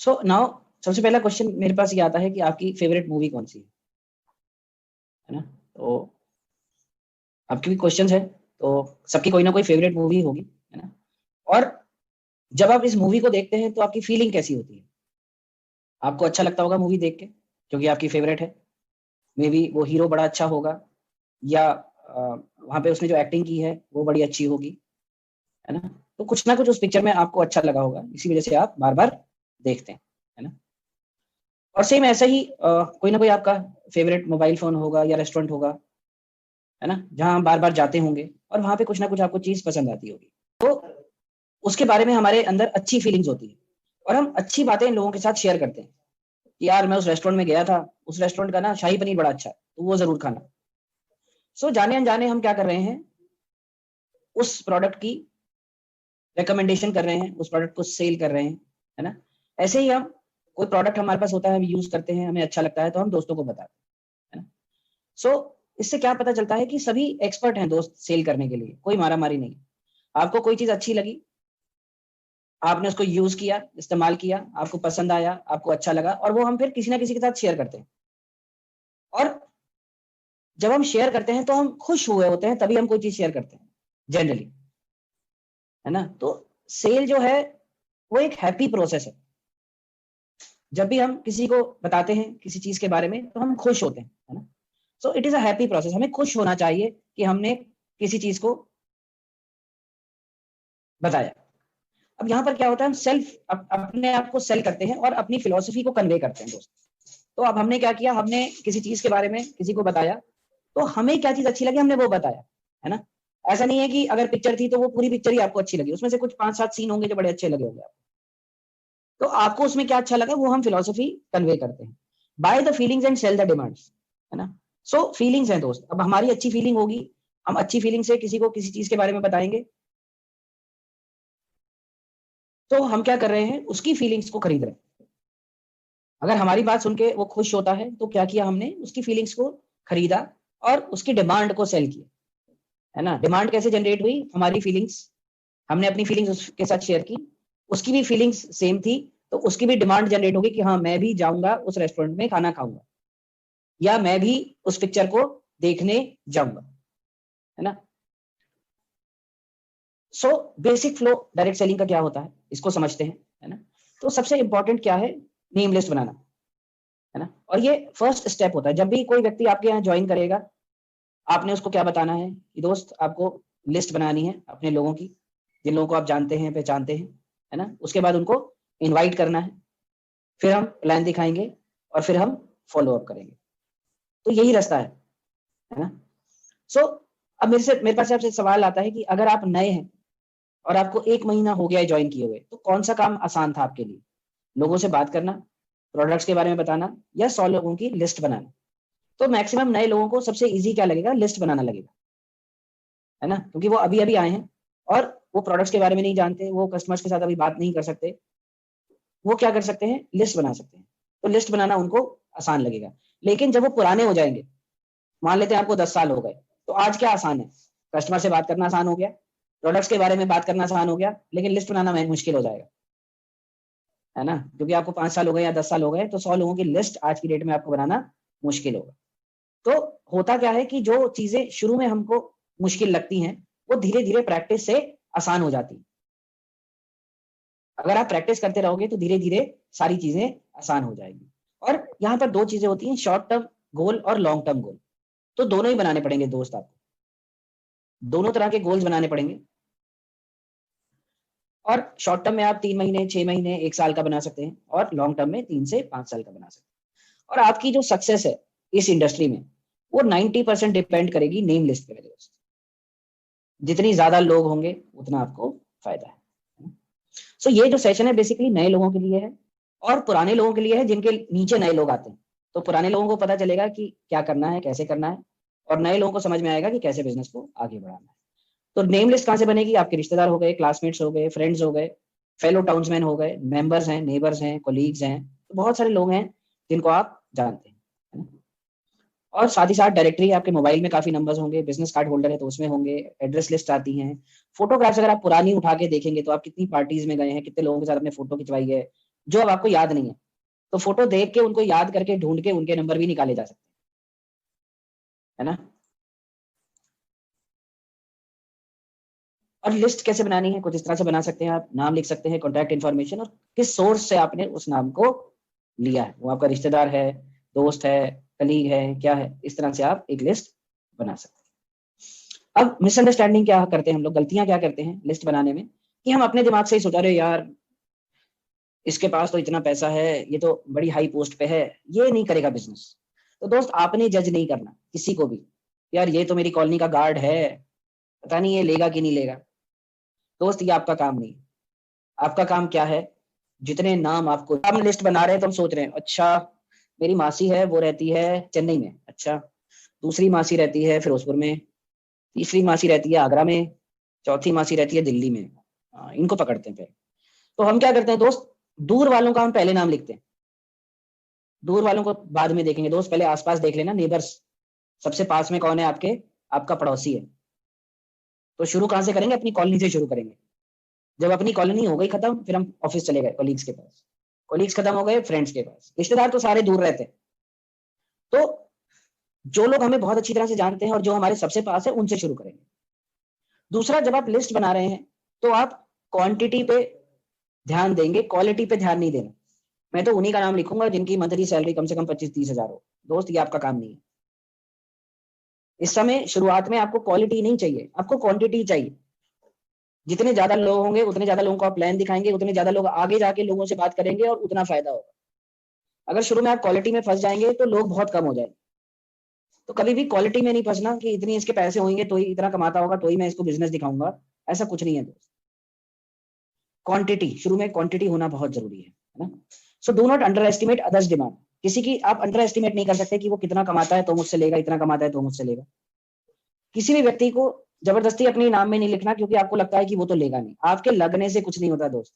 So now सबसे पहला question मेरे पास ये आता है कि आपकी फेवरेट मूवी कौन सी है ना? तो आपके भी क्वेश्चंस है, तो सबकी कोई ना कोई फेवरेट मूवी होगी, है ना? और जब आप इस मूवी को देखते हैं तो आपकी फीलिंग कैसी होती है? आपको अच्छा लगता होगा मूवी देख के, क्योंकि आपकी फेवरेट है। मे बी वो हीरो बड़ा अच्छा होगा, या वहाँ पे उसने जो एक्टिंग की है वो बड़ी अच्छी होगी, है ना? तो कुछ ना कुछ उस पिक्चर में आपको अच्छा लगा होगा, इसी वजह से आप बार बार देखते हैं, है ना? और सेम ऐसा ही कोई ना कोई आपका फेवरेट मोबाइल फोन होगा या रेस्टोरेंट होगा, है ना, जहाँ बार बार जाते होंगे और वहाँ पे कुछ ना कुछ आपको चीज पसंद आती होगी, तो उसके बारे में हमारे अंदर अच्छी फीलिंग्स होती है और हम अच्छी बातें लोगों के साथ शेयर करते हैं कि यार मैं उस रेस्टोरेंट में गया था, उस रेस्टोरेंट का ना शाही पनीर बड़ा अच्छा है, तो वो जरूर खाना। सो जाने अनजाने हम क्या कर रहे हैं, उस प्रोडक्ट की रिकमेंडेशन कर रहे हैं, उस प्रोडक्ट को सेल कर रहे हैं, है ना? ऐसे ही हम कोई प्रोडक्ट हमारे पास होता है, हम यूज करते हैं, हमें अच्छा लगता है तो हम दोस्तों को बताते हैं, है ना? सो इससे क्या पता चलता है कि सभी एक्सपर्ट हैं दोस्त सेल करने के लिए, कोई मारा मारी नहीं। आपको कोई चीज अच्छी लगी, आपने उसको यूज किया, इस्तेमाल किया, आपको पसंद आया, आपको अच्छा लगा, और वो हम फिर किसी ना किसी के साथ शेयर करते हैं। और जब हम शेयर करते हैं तो हम खुश हुए होते हैं, तभी हम कोई चीज शेयर करते हैं जनरली, है ना? तो सेल जो है वो एक हैप्पी प्रोसेस है। जब भी हम किसी को बताते हैं किसी चीज के बारे में तो हम खुश होते हैं, है ना? So it is a happy process, हमें खुश होना चाहिए कि हमने किसी चीज को बताया। अब यहाँ पर क्या होता है, हम अपने आप को सेल करते हैं और अपनी फिलोसफी को कन्वे करते हैं दोस्त। तो अब हमने क्या किया, हमने किसी चीज के बारे में किसी को बताया, तो हमें क्या चीज अच्छी लगी हमने वो बताया, है ना? ऐसा नहीं है कि अगर पिक्चर थी तो वो पूरी पिक्चर ही आपको अच्छी लगी, उसमें से कुछ 5-7 सीन होंगे जो बड़े अच्छे लगे होंगे आपको, तो आपको उसमें क्या अच्छा लगा वो हम फिलोसफी कन्वे करते हैं। By the feelings and sell the demands, है ना? सो फीलिंग्स हैं दोस्त, अब हमारी अच्छी फीलिंग होगी, हम अच्छी फीलिंग से किसी को किसी चीज के बारे में बताएंगे, तो हम क्या कर रहे हैं, उसकी फीलिंग्स को खरीद रहे हैं। अगर हमारी बात सुन के वो खुश होता है तो क्या किया हमने, उसकी फीलिंग्स को खरीदा और उसकी डिमांड को सेल किया, है ना? डिमांड कैसे जनरेट हुई, हमारी फीलिंग्स, हमने अपनी फीलिंग्स उसके साथ शेयर की, उसकी भी फीलिंग्स सेम थी, तो उसकी भी डिमांड जनरेट होगी कि हाँ मैं भी जाऊंगा उस रेस्टोरेंट में खाना खाऊंगा, या मैं भी उस पिक्चर को देखने जाऊंगा, है ना? So basic flow direct selling का क्या होता है इसको समझते हैं, है ना? तो सबसे इंपॉर्टेंट क्या है, नेम लिस्ट बनाना, है ना? और ये फर्स्ट स्टेप होता है, जब भी कोई व्यक्ति आपके यहाँ ज्वाइन करेगा, आपने उसको क्या बताना है कि दोस्त आपको लिस्ट बनानी है अपने लोगों की, जिन लोगों को आप जानते हैं पहचानते हैं, है ना? उसके बाद उनको इनवाइट करना है, फिर हम प्लान दिखाएंगे और फिर हम फॉलो अप करेंगे। तो यही रास्ता है ना? सो अब मेरे पास आपसे सवाल आता है कि अगर आप नए हैं और आपको 1 महीना हो गया है ज्वाइन किए हुए, तो कौन सा काम आसान था आपके लिए, लोगों से बात करना, प्रोडक्ट्स के बारे में बताना, या 100 लोगों की लिस्ट बनाना? तो मैक्सिमम नए लोगों को सबसे इजी क्या लगेगा, लिस्ट बनाना लगेगा, है ना? क्योंकि वो अभी अभी आए हैं और वो प्रोडक्ट्स के बारे में नहीं जानते, वो कस्टमर्स के साथ अभी बात नहीं कर सकते, वो क्या कर सकते हैं, लिस्ट बना सकते हैं। तो लिस्ट बनाना उनको आसान लगेगा। लेकिन जब वो पुराने हो जाएंगे, मान लेते हैं आपको 10 साल हो गए, तो आज क्या आसान है, कस्टमर से बात करना आसान हो गया, प्रोडक्ट्स के बारे में बात करना आसान हो गया, लेकिन लिस्ट बनाना मुश्किल हो जाएगा, है ना? क्योंकि आपको 5 साल हो गए या 10 साल हो गए, तो 100 लोगों की लिस्ट आज की डेट में आपको बनाना मुश्किल होगा। तो होता क्या है कि जो चीजें शुरू में हमको मुश्किल लगती हैं, वो धीरे धीरे प्रैक्टिस से आसान हो जाती है। अगर आप प्रैक्टिस करते रहोगे तो धीरे धीरे सारी चीजें आसान हो जाएगी। और यहाँ पर दो चीजें होती हैं, शॉर्ट टर्म गोल और लॉन्ग टर्म गोल। तो दोनों ही बनाने पड़ेंगे दोस्त, आपको दोनों तरह के गोल्स बनाने पड़ेंगे। और शॉर्ट टर्म में आप 3 महीने, 6 महीने, 1 साल का बना सकते हैं, और लॉन्ग टर्म में 3 से 5 साल का बना सकते हैं। और आपकी जो सक्सेस है इस इंडस्ट्री में, वो 90% डिपेंड करेगी नेम लिस्ट पे मेरे दोस्त। जितनी ज्यादा लोग होंगे उतना आपको फायदा है। सो ये जो सेशन है बेसिकली नए लोगों के लिए है और पुराने लोगों के लिए है, जिनके नीचे नए लोग आते हैं। तो पुराने लोगों को पता चलेगा कि क्या करना है, कैसे करना है, और नए लोगों को समझ में आएगा कि कैसे बिजनेस को आगे बढ़ाना है। तो नेम लिस्ट कहाँ से बनेगी, आपके रिश्तेदार हो गए, क्लासमेट्स हो गए, फ्रेंड्स हो गए, फेलो टाउन्समैन हो गए, मेंबर्स हैं, नेबर्स हैं, कोलीग्स हैं, तो बहुत सारे लोग हैं जिनको आप जानते हैं, है ना? और साथ ही साथ डायरेक्टरी, आपके मोबाइल में काफी नंबर्स होंगे, बिजनेस कार्ड होल्डर है तो उसमें होंगे, एड्रेस लिस्ट आती हैं, फोटोग्राफ्स अगर आप पुरानी उठा के देखेंगे तो आप कितनी पार्टीज में गए हैं, कितने लोगों के साथ अपने फोटो खिंचवाई है, जो अब आपको याद नहीं है, तो फोटो देख के उनको याद करके ढूंढ के उनके नंबर भी निकाले जा सकते हैं, है ना। और लिस्ट कैसे बनानी है, कुछ इस तरह से बना सकते हैं आप, नाम लिख सकते हैं, कॉन्टैक्ट इन्फॉर्मेशन, और किस सोर्स से आपने उस नाम को लिया है, वो आपका रिश्तेदार है, दोस्त है, कलीग है, क्या है, इस तरह से आप एक लिस्ट बना सकते हैं। अब मिसअंडरस्टैंडिंग क्या करते हैं हम लोग, गलतियां क्या करते हैं लिस्ट बनाने में, कि हम अपने दिमाग से ही सोचा रहे यार इसके पास तो इतना पैसा है, ये तो बड़ी हाई पोस्ट पे है, ये नहीं करेगा बिजनेस। तो दोस्त आपने जज नहीं करना किसी को भी, यार ये तो मेरी कॉलोनी का गार्ड है, पता नहीं ये लेगा कि नहीं लेगा। दोस्त ये आपका काम नहीं, आपका काम क्या है, जितने नाम आपको, हम लिस्ट बना रहे हैं तो हम सोच रहे हैं अच्छा मेरी मासी है वो रहती है चेन्नई में, अच्छा दूसरी मासी रहती है फिरोजपुर में, तीसरी मासी रहती है आगरा में, चौथी मासी रहती है दिल्ली में, इनको पकड़ते हैं पहले। तो हम क्या करते हैं दोस्त, दूर वालों का हम पहले नाम लिखते हैं, दूर वालों को बाद में देखेंगे दोस्त, पहले आसपास देख लेना, नेबर्स, सबसे पास में कौन है आपके, आपका पड़ोसी है। तो शुरू कहां से करेंगे, अपनी कॉलोनी से शुरू करेंगे। जब अपनी कॉलोनी हो गई खत्म, फिर हम ऑफिस चले गए कॉलीग्स के पास, कॉलीग्स खत्म हो गए फ्रेंड्स के पास, रिश्तेदार तो सारे दूर रहते हैं। तो जो लोग हमें बहुत अच्छी तरह से जानते हैं और जो हमारे सबसे पास है उनसे शुरू करेंगे। दूसरा, जब आप लिस्ट बना रहे हैं तो आप क्वांटिटी पे ध्यान देंगे, क्वालिटी पे ध्यान नहीं देना। मैं तो उन्हीं का नाम लिखूंगा जिनकी मंथली सैलरी कम से कम 25-30 हजार हो। दोस्त ये आपका काम नहीं है। इस समय शुरुआत में आपको क्वालिटी नहीं चाहिए, आपको क्वांटिटी चाहिए। जितने ज्यादा लोग होंगे उतने ज्यादा लोगों को आप प्लान दिखाएंगे, उतने ज्यादा लोग आगे जाके लोगों से बात करेंगे और उतना फायदा होगा। अगर शुरू में आप क्वालिटी में फंस जाएंगे तो लोग बहुत कम हो जाएंगे। तो कभी भी क्वालिटी में नहीं फंसना कि इतनी इसके पैसे होंगे तो ही इतना कमाता होगा तो ही मैं इसको बिजनेस दिखाऊंगा, ऐसा कुछ नहीं है दोस्त। क्वांटिटी, शुरू में क्वांटिटी होना बहुत जरूरी है ना। So do not under estimate others demand. किसी की आप अंडर एस्टिमेट नहीं कर सकते कि वो कितना कमाता है तो मुझसे लेगा, इतना कमाता है तो मुझसे लेगा। किसी भी व्यक्ति को जबरदस्ती अपने नाम में नहीं लिखना क्योंकि आपको लगता है कि वो तो लेगा नहीं। आपके लगने से कुछ नहीं होता दोस्त।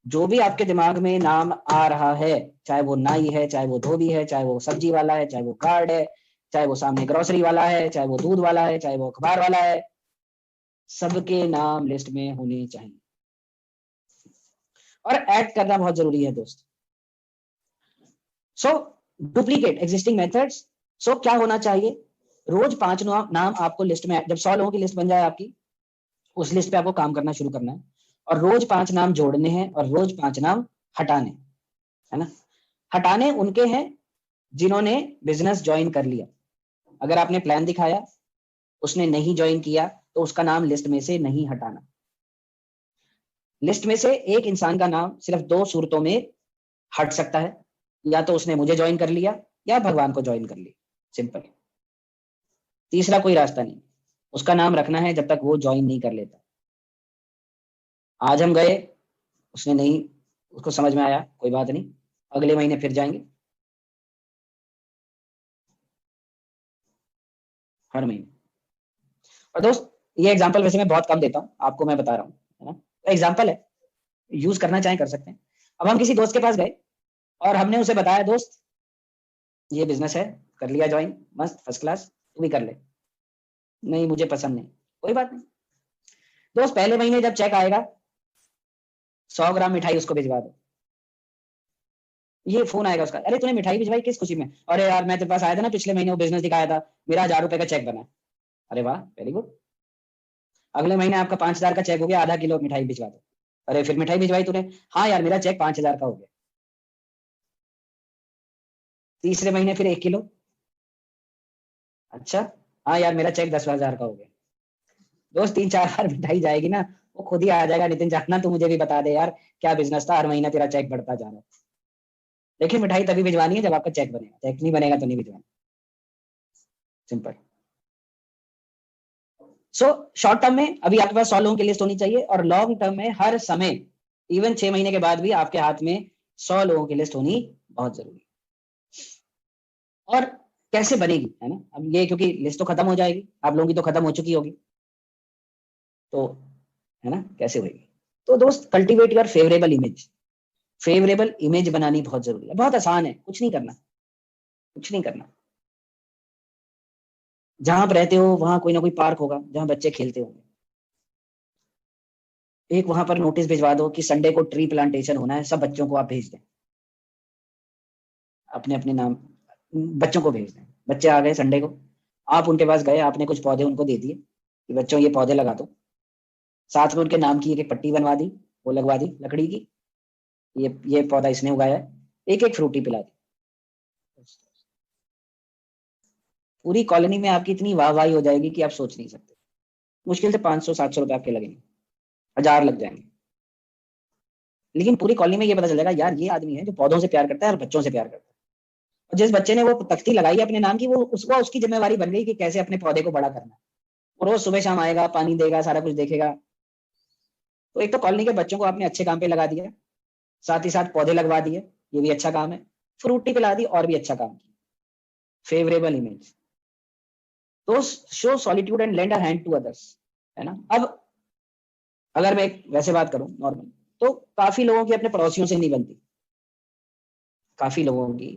जो भी आपके दिमाग में नाम आ रहा है, चाहे वो नाई है, चाहे वो धोबी है, चाहे वो सब्जी वाला है, चाहे वो गार्ड है, चाहे वो सामने ग्रोसरी वाला है, चाहे वो दूध वाला है, चाहे वो अखबार वाला है, सबके नाम लिस्ट में होने चाहिए। और ऐड करना बहुत जरूरी है दोस्त। सो डुप्लीकेट एग्जिस्टिंग मेथड्स। सो क्या होना चाहिए, रोज 5 नाम आपको लिस्ट में, जब 100 लोगों की लिस्ट बन जाए आपकी, उस लिस्ट पे आपको काम करना शुरू करना है। और रोज 5 नाम जोड़ने हैं और रोज 5 नाम हटाने, है ना। हटाने उनके हैं जिन्होंने बिजनेस ज्वाइन कर लिया। अगर आपने प्लान दिखाया, उसने नहीं ज्वाइन किया, तो उसका नाम लिस्ट में से नहीं हटाना। लिस्ट में से एक इंसान का नाम सिर्फ 2 सूरतों में हट सकता है, या तो उसने मुझे ज्वाइन कर लिया या भगवान को ज्वाइन कर लिया, सिंपल। तीसरा कोई रास्ता नहीं, उसका नाम रखना है जब तक वो ज्वाइन नहीं कर लेता। आज हम गए, उसने नहीं, उसको समझ में आया, कोई बात नहीं, अगले महीने फिर जाएंगे, हर महीने। और दोस्त ये एग्जांपल वैसे मैं बहुत कम देता हूँ, आपको मैं बता रहा हूँ, है ना, एग्जांपल है, यूज करना चाहे कर सकते हैं। अब हम किसी दोस्त के पास गए और हमने उसे बताया दोस्त ये बिजनेस है, कर लिया ज्वाइन, मस्त फर्स्ट क्लास, तू भी कर ले। नहीं मुझे पसंद नहीं, कोई बात नहीं दोस्त, पहले महीने जब चेक आएगा 100 ग्राम मिठाई उसको भिजवा दो। ये फोन आएगा उसका, अरे तूने मिठाई भिजवाई किस खुशी में, अरे यार मैं तेरे पास आया था ना पिछले महीने, वो बिजनेस दिखाया था, मेरा 1000 रुपए का चेक बना है। अरे वाह वेरी गुड, अगले महीने आपका 5000 का चेक हो गया, आधा किलो मिठाई भिजवा दो। अरे फिर मिठाई भिजवाई तूने, हाँ यार मेरा चेक 5000 का हो गया। तीसरे महीने फिर 1 किलो, अच्छा, हाँ यार मेरा चेक 10,000 का हो गया। दोस्त 3-4 बार मिठाई जाएगी ना, वो खुद ही आ जाएगा, नितिन जानना तू मुझे भी बता दे यार क्या बिजनेस था, हर महीना तेरा चेक बढ़ता जा रहा है। देखिए मिठाई तभी भिजवानी है जब आपका चेक बनेगा, चेक नहीं बनेगा तो नहीं भिजवाना, सिंपल। सो शॉर्ट टर्म में अभी आपके पास 100 लोगों की लिस्ट होनी चाहिए, और लॉन्ग टर्म में हर समय, इवन 6 महीने के बाद भी आपके हाथ में 100 लोगों की लिस्ट होनी बहुत जरूरी है। और कैसे बनेगी, है ना, अब ये क्योंकि लिस्ट तो खत्म हो जाएगी, आप लोगों की तो खत्म हो चुकी होगी, तो है ना कैसे होगी। तो दोस्त cultivate your favourable image. Favourable image बनानी बहुत जरूरी है, बहुत आसान है, कुछ नहीं करना, कुछ नहीं करना। जहां आप रहते हो वहां कोई ना कोई पार्क होगा जहां बच्चे खेलते होंगे, एक वहां पर नोटिस भिजवा दो कि संडे को ट्री प्लांटेशन होना है, सब बच्चों को आप भेज दें, अपने अपने नाम बच्चों को भेज दें। बच्चे आ गए संडे को, आप उनके पास गए, आपने कुछ पौधे उनको दे दिए कि बच्चों ये पौधे लगा दो, साथ में उनके नाम की एक पट्टी बनवा दी, वो लगवा दी लकड़ी की, ये पौधा इसने उगाया है, एक एक फ्रूटी पिला दी। पूरी कॉलोनी में आपकी इतनी वाहवाही हो जाएगी कि आप सोच नहीं सकते। मुश्किल से 500-700 रुपए आपके लगेंगे, 1000 लग जाएंगे, लेकिन पूरी कॉलोनी में ये पता चल जाएगा यार ये आदमी है जो पौधों से प्यार करता है और बच्चों से प्यार करता है। और जिस बच्चे ने वो तख्ती लगाई अपने नाम की, वो उसको उसकी जिम्मेवारी बन गई कि कैसे अपने पौधे को बड़ा करना है। वो रोज सुबह शाम आएगा, पानी देगा, सारा कुछ देखेगा। तो एक तो कॉलोनी के बच्चों को आपने अच्छे काम पे लगा दिया, साथ ही साथ पौधे लगवा दिए, ये भी अच्छा काम है, फ्रूटी पिला दी और भी अच्छा काम किया। फेवरेबल इमेज, तो show solitude and lend a hand to others, है ना। अब अगर मैं वैसे बात करूं नॉर्मल, तो काफी लोगों की अपने पड़ोसियों से नहीं बनती, काफी लोगों की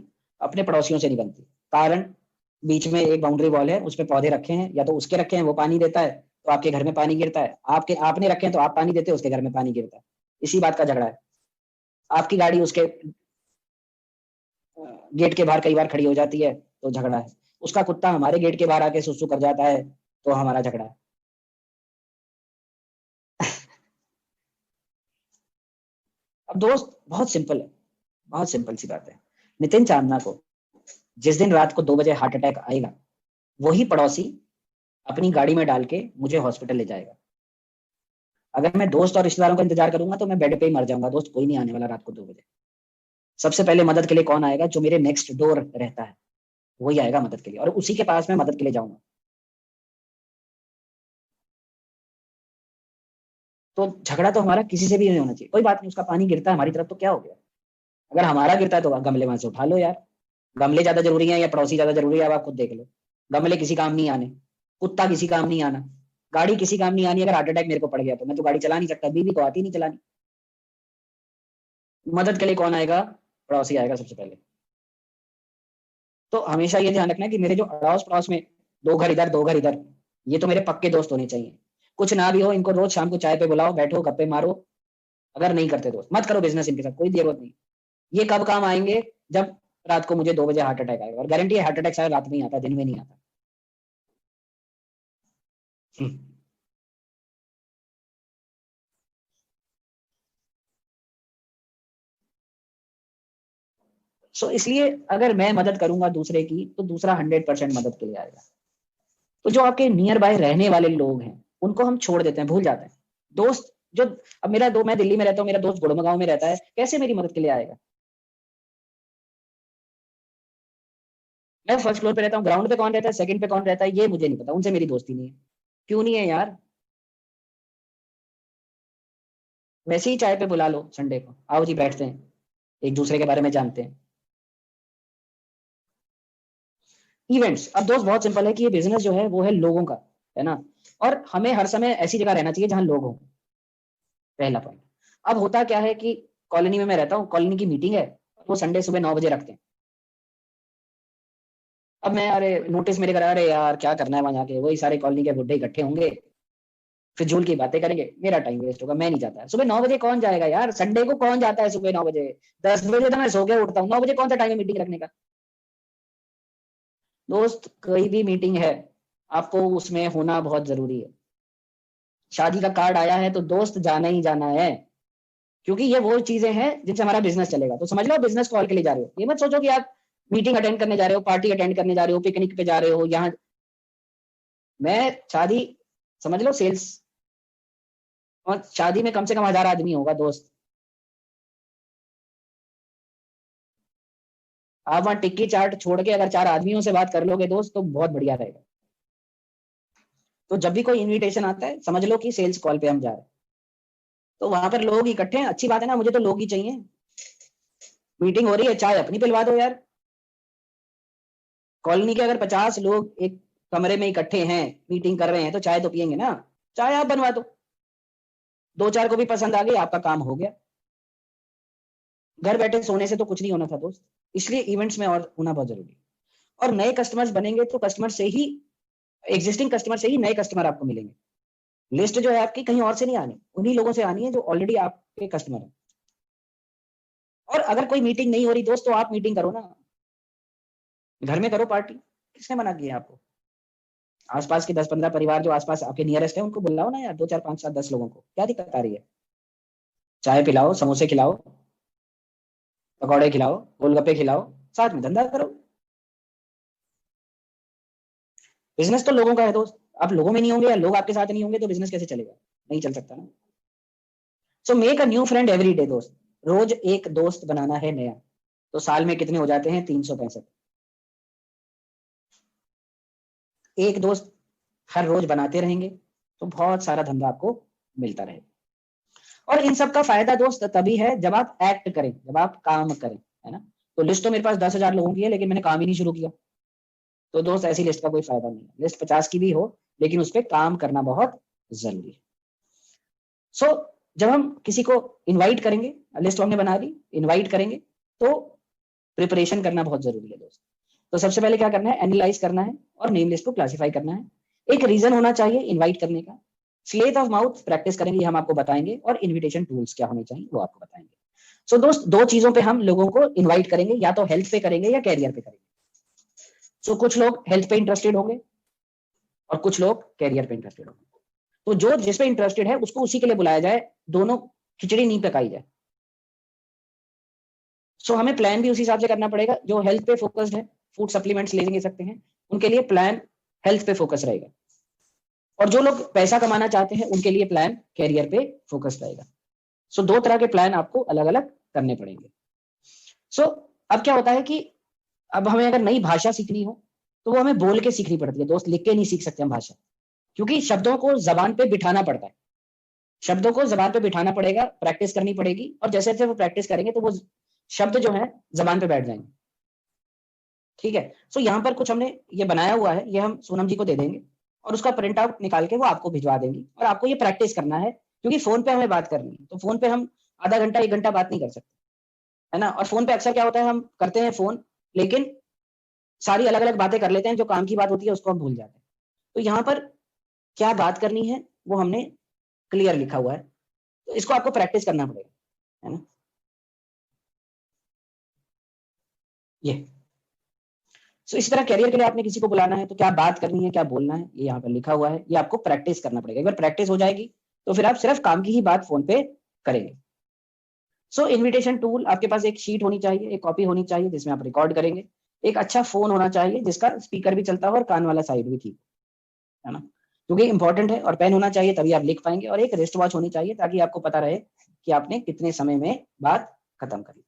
अपने पड़ोसियों से नहीं बनती। कारण, बीच में एक बाउंड्री वॉल है, उसमें पौधे रखे हैं, या तो उसके रखे हैं वो पानी देता है तो आपके घर में पानी गिरता है, आपके आपने रखे हैं तो आप पानी देते हो, उसके घर में पानी गिरता है, इसी बात का झगड़ा है। आपकी गाड़ी उसके गेट के बाहर कई बार खड़ी हो जाती है तो झगड़ा है, उसका कुत्ता हमारे गेट के बाहर आके सुसु कर जाता है तो हमारा झगड़ा है। अब दोस्त बहुत सिंपल है, बहुत सिंपल सी बात है। नितिन चांदना को जिस दिन रात को 2 बजे हार्ट अटैक आएगा, वही पड़ोसी अपनी गाड़ी में डाल के मुझे हॉस्पिटल ले जाएगा। अगर मैं दोस्त और रिश्तेदारों का इंतजार करूंगा तो मैं बेड पे ही मर जाऊंगा दोस्त, कोई नहीं आने वाला रात को 2 बजे। सबसे पहले मदद के लिए कौन आएगा? जो मेरे नेक्स्ट डोर रहता है, वही आएगा मदद के लिए, और उसी के पास मैं मदद के लिए जाऊंगा। तो झगड़ा तो हमारा किसी से भी नहीं होना चाहिए। कोई बात नहीं, उसका पानी गिरता है हमारी तरफ तो क्या हो गया, अगर हमारा गिरता है तो गमले वहां से उठा लो यार। गमले ज्यादा जरूरी है या पड़ोसी ज्यादा जरूरी है, अब आप खुद देख लो। गमले किसी काम नहीं आने, कुत्ता किसी काम नहीं आना, गाड़ी किसी काम नहीं आनी। अगर हार्ट अटैक मेरे को पड़ गया तो मैं तो गाड़ी चला नहीं सकता, बीवी को आती नहीं चलानी। मदद के लिए कौन आएगा? पड़ोसी आएगा सबसे पहले। तो हमेशा ये ध्यान रखना कि मेरे जो अड़ोस पड़ोस में 2 घर इधर 2 घर इधर, ये तो मेरे पक्के दोस्त होने चाहिए। कुछ ना भी हो, इनको रोज शाम को चाय पे बुलाओ, बैठो गप्पे मारो। अगर नहीं करते दोस्त, मत करो बिजनेस इनके साथ, कोई जरूरत नहीं। ये कब काम आएंगे? जब रात को मुझे 2 बजे हार्ट अटैक आएगा, और गारंटी है हार्ट अटैक शायद रात में ही आता, दिन में नहीं आता। इसलिए अगर मैं मदद करूंगा दूसरे की, तो दूसरा 100% मदद के लिए आएगा। तो जो आपके नियर बाय रहने वाले लोग हैं, उनको हम छोड़ देते हैं, भूल जाते हैं। दोस्त जो, अब मैं दिल्ली में रहता हूँ, मेरा दोस्त गुड़गांव में रहता है, कैसे मेरी मदद के लिए आएगा? मैं फर्स्ट फ्लोर पे रहता हूँ, ग्राउंड पे कौन रहता है, सेकंड पे कौन रहता है, ये मुझे नहीं पता, उनसे मेरी दोस्ती नहीं है। क्यों नहीं है यार? वैसे ही चाय पे बुला लो संडे को, आओ जी बैठते हैं, एक दूसरे के बारे में जानते हैं। इवेंट्स, अब दोस्त बहुत सिंपल है कि ये बिजनेस जो है वो है लोगों का, है ना। और हमें हर समय ऐसी जगह रहना चाहिए जहां लोग हों, पहला पॉइंट। अब होता क्या है कि कॉलोनी में मैं रहता हूँ, कॉलोनी की मीटिंग है, वो संडे सुबह 9 बजे रखते हैं। अब मैं, अरे नोटिस मेरे घर, अरे यार क्या करना है वहां जाके, वही सारे कॉलोनी के बुड्ढे इकट्ठे होंगे, फिजूल की बातें करेंगे, मेरा टाइम वेस्ट होगा, मैं नहीं जाता। सुबह 9 बजे कौन जाएगा यार? संडे को कौन जाता है सुबह 9 बजे? 10 बजे तो मैं सो के उठता हूँ, 9 बजे कौन सा टाइम है मीटिंग रखने का? दोस्त कोई भी मीटिंग है, आपको उसमें होना बहुत जरूरी है। शादी का कार्ड आया है तो दोस्त जाना ही जाना है, क्योंकि ये वो चीजें हैं जिनसे हमारा बिजनेस चलेगा। तो समझ लो बिजनेस कॉल के लिए जा रहे हो, ये मत सोचो कि आप मीटिंग अटेंड करने जा रहे हो, पार्टी अटेंड करने जा रहे हो, पिकनिक पे जा रहे हो। यहाँ मैं शादी, समझ लो सेल्स, और शादी में कम से कम 1000 आदमी होगा दोस्त। आप वहां टिक्की चाट छोड़ के अगर 4 आदमियों से बात कर लोगे दोस्त, तो बहुत बढ़िया रहेगा। तो जब भी कोई इनविटेशन आता है, समझ लो कि सेल्स कॉल पे हम जा रहे हैं। तो वहां पर लोग इकट्ठे हैं, अच्छी बात है ना, मुझे तो लोग ही चाहिए। मीटिंग हो रही है, चाय अपनी पिलवा दो यार। कॉलोनी के अगर 50 लोग एक कमरे में इकट्ठे हैं, मीटिंग कर रहे हैं, तो चाय तो पियेंगे ना, चाय आप बनवा दो। 2-4 को भी पसंद आ गई, आपका काम हो गया। घर बैठे सोने से तो कुछ नहीं होना था दोस्त, इसलिए इवेंट्स में और होना बहुत जरूरी है। और नए कस्टमर्स बनेंगे तो कस्टमर से ही, एग्जिस्टिंग कस्टमर से ही नए कस्टमर आपको मिलेंगे। लिस्ट जो है आपकी कहीं और से नहीं आनी, उन्हीं लोगों से आनी है जो ऑलरेडी आपके कस्टमर है। और अगर कोई मीटिंग नहीं हो रही दोस्त, तो आप मीटिंग करो ना, घर में करो पार्टी, किसने मना किया आपको? आसपास के 10-15 परिवार जो आसपास आपके नियरेस्ट है, उनको बुलाओ ना यार, 2 4 5 7 10 लोगों को, क्या दिक्कत आ रही है? चाय पिलाओ, समोसे खिलाओ, पकौड़े खिलाओ, गोलगप्पे खिलाओ, साथ में धंधा करो। बिजनेस तो लोगों का है दोस्त, आप लोगों में नहीं होंगे या लोग आपके साथ नहीं होंगे तो बिजनेस कैसे चलेगा? नहीं चल सकता ना। So make a new friend every day दोस्त, रोज एक दोस्त बनाना है नया। तो साल में कितने हो जाते हैं? 365। एक दोस्त हर रोज बनाते रहेंगे तो बहुत सारा धंधा आपको मिलता रहेगा। और इन सब का फायदा दोस्त तभी है जब आप एक्ट करें, जब आप काम करें, है ना। तो लिस्ट तो मेरे पास 10,000 लोगों की है, लेकिन मैंने काम ही नहीं शुरू किया, तो दोस्त ऐसी लिस्ट का कोई फायदा नहीं है। लिस्ट 50 की भी हो, लेकिन उस पर काम करना बहुत जरूरी है। सो जब हम किसी को इनवाइट करेंगे, लिस्ट हमने बना ली, इनवाइट करेंगे, तो प्रिपरेशन करना बहुत जरूरी है दोस्त। तो सबसे पहले क्या करना है? एनालाइज करना है और नेम लिस्ट को क्लासिफाई करना है। एक रीजन होना चाहिए इनवाइट करने का। स्लेट ऑफ माउथ प्रैक्टिस करेंगे, हम आपको बताएंगे, और इनविटेशन टूल्स क्या होने चाहिए वो आपको बताएंगे। सो दोस्त, दो चीजों पे हम लोगों को इनवाइट करेंगे, या तो हेल्थ पे करेंगे या कैरियर पे करेंगे। सो कुछ लोग हेल्थ पे इंटरेस्टेड होंगे और कुछ लोग कैरियर पे इंटरेस्टेड होंगे। तो जो जिस पे इंटरेस्टेड है उसको उसी के लिए बुलाया जाए, दोनों खिचड़ी नहीं पकाई जाए। सो हमें प्लान भी उसी हिसाब से करना पड़ेगा। जो हेल्थ पे फोकस्ड है, फूड सप्लीमेंट्स ले सकते हैं, उनके लिए प्लान हेल्थ पे फोकस रहेगा। और जो लोग पैसा कमाना चाहते हैं उनके लिए प्लान कैरियर पे फोकस रहेगा। सो दो तरह के प्लान आपको अलग अलग करने पड़ेंगे। सो अब क्या होता है कि अब हमें अगर नई भाषा सीखनी हो तो वो हमें बोल के सीखनी पड़ती है दोस्त, लिख के नहीं सीख सकते हम भाषा, क्योंकि शब्दों को जबान पे बिठाना पड़ता है। शब्दों को जबान पे बिठाना पड़ेगा, प्रैक्टिस करनी पड़ेगी, और जैसे जैसे वो प्रैक्टिस करेंगे तो वो शब्द जो है जबान पे बैठ जाएंगे। ठीक है। सो यहाँ पर कुछ हमने ये बनाया हुआ है, ये हम सोनम जी को दे देंगे और उसका प्रिंट आउट निकाल के वो आपको भिजवा देंगी, और आपको ये प्रैक्टिस करना है, क्योंकि फोन पे हमें बात करनी है। तो फोन पे हम आधा घंटा 1 घंटा बात नहीं कर सकते, है ना। और फोन पे अक्सर क्या होता है, हम करते हैं फोन, लेकिन सारी अलग अलग बातें कर लेते हैं, जो काम की बात होती है उसको हम भूल जाते हैं। तो यहाँ पर क्या बात करनी है वो हमने क्लियर लिखा हुआ है, तो इसको आपको प्रैक्टिस करना पड़ेगा, है ना। ये सो इसी तरह कैरियर के लिए आपने किसी को बुलाना है तो क्या बात करनी है, क्या बोलना है, ये यहाँ पर लिखा हुआ है, ये आपको प्रैक्टिस करना पड़ेगा। एक बार प्रैक्टिस हो जाएगी तो फिर आप सिर्फ काम की ही बात फोन पे करेंगे। सो इनविटेशन टूल, आपके पास एक शीट होनी चाहिए, एक कॉपी होनी चाहिए जिसमें आप रिकॉर्ड करेंगे। एक अच्छा फोन होना चाहिए जिसका स्पीकर भी चलता हो और कान वाला साइड भी ठीक, है ना, क्योंकि इंपॉर्टेंट है। और पेन होना चाहिए, तभी आप लिख पाएंगे। और एक रिस्ट वॉच होनी चाहिए ताकि आपको पता रहे कि आपने कितने समय में बात खत्म करी।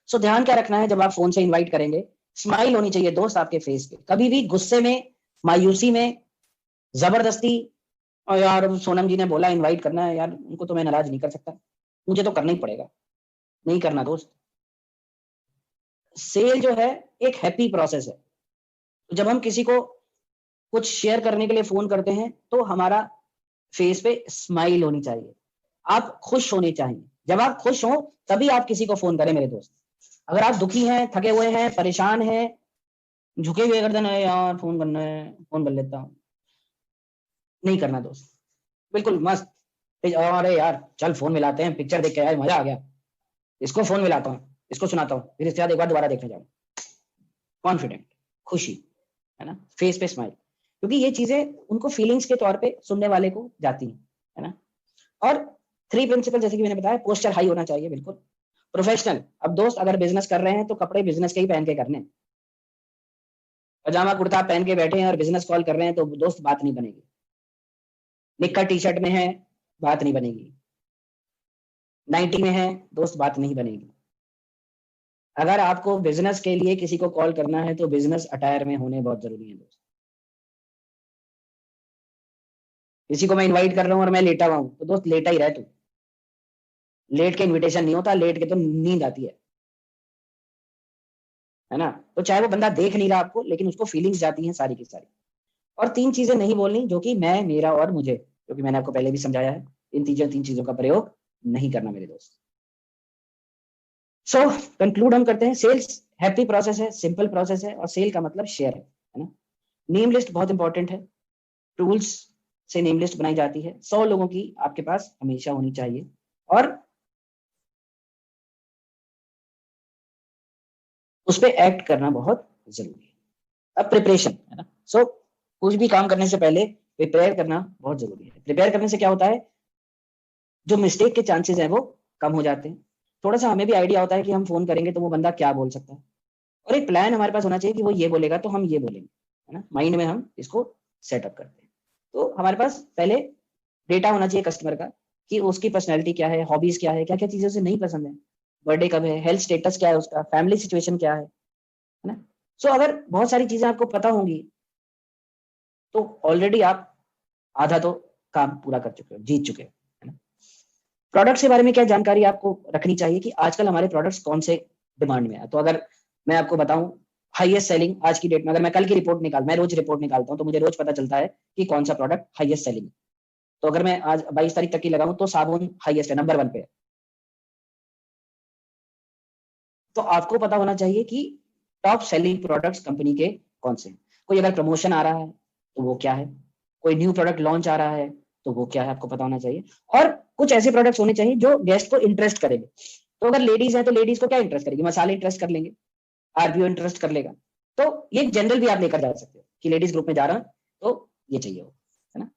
सो ध्यान क्या रखना है जब आप फोन से इनवाइट करेंगे? स्माइल होनी चाहिए दोस्त आपके फेस पे। कभी भी गुस्से में, मायूसी में, जबरदस्ती, और यार सोनम जी ने बोला इनवाइट करना है, यार उनको तो मैं नाराज नहीं कर सकता, मुझे तो करना ही पड़ेगा, नहीं करना दोस्त। सेल जो है एक हैप्पी प्रोसेस है। तो जब हम किसी को कुछ शेयर करने के लिए फोन करते हैं तो हमारा फेस पे स्माइल होनी चाहिए, आप खुश होने चाहिए। जब आप खुश हो तभी आप किसी को फोन करें मेरे दोस्त। अगर आप दुखी हैं, थके हुए हैं, परेशान हैं, झुके हुए गर्दन है, यार फोन करना है, फोन कर लेता हूँ, नहीं करना दोस्त। बिल्कुल मस्त, अरे यार चल फोन मिलाते हैं, पिक्चर देख के यार मजा आ गया, इसको फोन मिलाता हूँ, इसको सुनाता हूँ, फिर इसके बाद एक बार दोबारा देखने जाऊँ। कॉन्फिडेंट, खुशी, है ना, फेस पे स्माइल, क्योंकि ये चीजें उनको फीलिंग्स के तौर पे सुनने वाले को जाती है ना। और 3 प्रिंसिपल जैसे कि मैंने बताया, पोस्चर हाई होना चाहिए, बिल्कुल प्रोफेशनल। अब दोस्त अगर बिजनेस कर रहे हैं तो कपड़े बिजनेस के ही पहन के करने। पजामा कुर्ता पहन के बैठे हैं और बिजनेस कॉल कर रहे हैं तो दोस्त बात नहीं बनेगी। निक्कर टी शर्ट में है, बात नहीं बनेगी। नाइटी में है, दोस्त बात नहीं बनेगी। अगर आपको बिजनेस के लिए किसी को कॉल करना है तो बिजनेस अटायर में होने बहुत जरूरी है दोस्त। किसी को मैं इनवाइट कर रहा हूँ और मैं लेटा हुआ हूँ तो दोस्त लेटा ही रह तू, लेट के इनविटेशन नहीं होता, लेट के तो नींद आती है ना। तो चाहे वो बंदा देख नहीं रहा आपको, लेकिन उसको फीलिंग्स जाती हैं सारी की सारी। और 3 चीजें नहीं बोलनी, जो कि मैं, मेरा और मुझे, क्योंकि मैंने आपको पहले भी समझाया है। इन 3 चीजों का प्रयोग नहीं करना मेरे दोस्त। सो कंक्लूड हम करते हैं, सेल्स हैप्पी प्रोसेस है, सिंपल प्रोसेस है, और सेल का मतलब शेयर है ना। नेम लिस्ट बहुत इंपॉर्टेंट है, टूल्स से नेम लिस्ट बनाई जाती है, 100 लोगों की आपके पास हमेशा होनी चाहिए, और उस पर एक्ट करना बहुत जरूरी है। अब प्रिपरेशन है ना, सो कुछ भी काम करने से पहले प्रिपेयर करना बहुत जरूरी है। प्रिपेयर करने से क्या होता है, जो मिस्टेक के चांसेस है वो कम हो जाते हैं। थोड़ा सा हमें भी आइडिया होता है कि हम फोन करेंगे तो वो बंदा क्या बोल सकता है, और एक प्लान हमारे पास होना चाहिए कि वो ये बोलेगा तो हम ये बोलेंगे, है ना, माइंड में हम इसको सेटअप करते हैं। तो हमारे पास पहले डेटा होना चाहिए कस्टमर का, कि उसकी पर्सनैलिटी क्या है, हॉबीज क्या है, क्या क्या चीजें उसे नहीं पसंद है, बर्थडे कब है, हेल्थ स्टेटस क्या है उसका, फैमिली सिचुएशन क्या है ना। सो अगर बहुत सारी चीजें आपको पता होंगी तो ऑलरेडी आप आधा तो काम पूरा कर चुके हो, जीत चुके हो, है ना। प्रोडक्ट्स के बारे में क्या जानकारी आपको रखनी चाहिए कि आजकल हमारे प्रोडक्ट्स कौन से डिमांड में है। तो अगर मैं आपको बताऊं हाईएस्ट सेलिंग आज की डेट में, अगर मैं कल की रिपोर्ट मैं रोज रिपोर्ट निकालता हूं तो मुझे रोज पता चलता है कि कौन सा प्रोडक्ट हाईएस्ट सेलिंग है। तो अगर मैं आज 22 तारीख तक की लगाऊं तो साबुन हाईएस्ट है, नंबर 1 पे है। तो आपको पता होना चाहिए कि टॉप सेलिंग प्रोडक्ट्स कंपनी के कौन से हैं। कोई अगर प्रमोशन आ रहा है तो वो क्या है, कोई न्यू प्रोडक्ट लॉन्च आ रहा है तो वो क्या है, आपको पता होना चाहिए। और कुछ ऐसे प्रोडक्ट्स होने चाहिए जो गेस्ट को इंटरेस्ट करेंगे। तो अगर लेडीज है तो लेडीज को क्या इंटरेस्ट करेगी, मसाले इंटरेस्ट कर लेंगे, आरपीओ इंटरेस्ट कर लेगा। तो ये जनरल भी आप लेकर जा सकते हो कि लेडीज ग्रुप में जा रहा है तो ये चाहिए हो, है ना।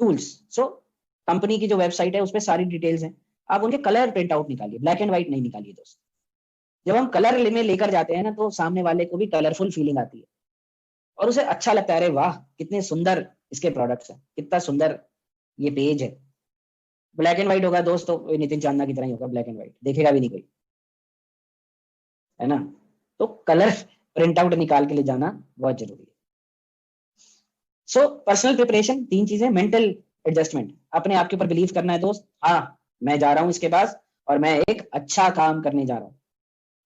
टूल्स, सो कंपनी की जो वेबसाइट है उस पर सारी डिटेल्स हैं, आप उनके कलर प्रिंट आउट निकालिए, ब्लैक एंड व्हाइट नहीं निकालिए दोस्त। जब हम कलर में लेकर जाते हैं ना तो सामने वाले को भी कलरफुल फीलिंग आती है और उसे अच्छा लगता है, अरे वाह कितने सुंदर इसके प्रोडक्ट्स हैं, कितना सुंदर ये पेज है। ब्लैक एंड व्हाइट होगा दोस्त तो नितिन चांदना की तरह ही होगा, ब्लैक एंड व्हाइट देखेगा भी नहीं कोई, है ना। तो कलर प्रिंट आउट निकाल के ले जाना बहुत जरूरी है। सो पर्सनल प्रिपरेशन 3 चीजें, मेंटल एडजस्टमेंट, अपने आप के ऊपर बिलीव करना है दोस्त, हाँ मैं जा रहा हूँ इसके पास और मैं एक अच्छा काम करने जा रहा हूँ।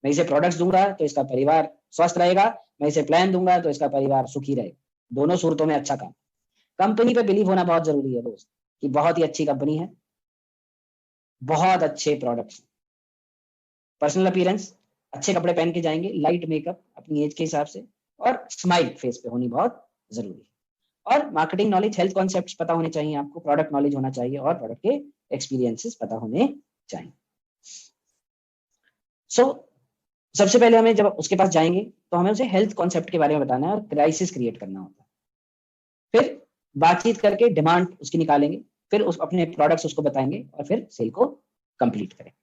मैं इसे प्रोडक्ट्स दूंगा तो इसका परिवार स्वस्थ रहेगा, मैं इसे प्लान दूंगा तो इसका परिवार सुखी रहेगा, दोनों सूरतों में अच्छा काम। कंपनी पे बिलीव होना बहुत जरूरी है दोस्त, कि बहुत ही अच्छी कंपनी है, बहुत अच्छे प्रोडक्ट्स। पर्सनल अपीयरेंस, अच्छे कपड़े पहन के जाएंगे, लाइट मेकअप अपनी एज के हिसाब से, और स्माइल फेस पे होनी बहुत जरूरी है। और मार्केटिंग नॉलेज, हेल्थ कॉन्सेप्ट्स पता होने चाहिए आपको, प्रोडक्ट नॉलेज होना चाहिए और प्रोडक्ट के एक्सपीरियंसेस पता होने चाहिए। सो सबसे पहले हमें जब उसके पास जाएंगे तो हमें उसे हेल्थ कॉन्सेप्ट के बारे में बताना है और क्राइसिस क्रिएट करना होता है। फिर बातचीत करके डिमांड उसकी निकालेंगे, फिर उस अपने प्रोडक्ट्स उसको बताएंगे और फिर सेल को कंप्लीट करेंगे।